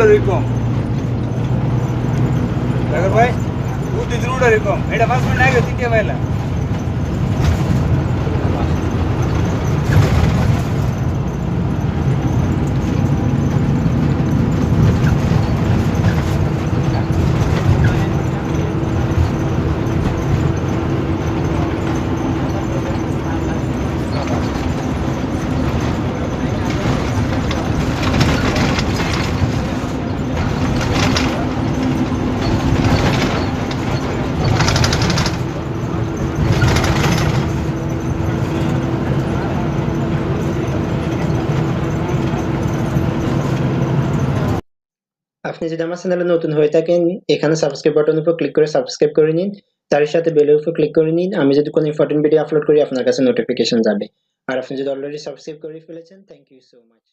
এরকম দেখো ভাই বুদ্ধি জরুর এরকম এটা 5 মিনিট আগে তিনটে পাইলা আপনি যদি আমার চ্যানেলে নতুন হয়ে থাকেন এখানে সাবস্ক্রাইব বাটনের উপর ক্লিক করে সাবস্ক্রাইব করে নিন, তার সাথে বেলের উপর ক্লিক করে নিন। আমি যদি কোনো ইম্পর্টেন্ট ভিডিও আপলোড করি আপনার কাছে নোটিফিকেশন যাবে। আর আপনি যদি অলরেডি সাবস্ক্রাইব করে ফেলেছেন, থ্যাংক ইউ সো মাচ।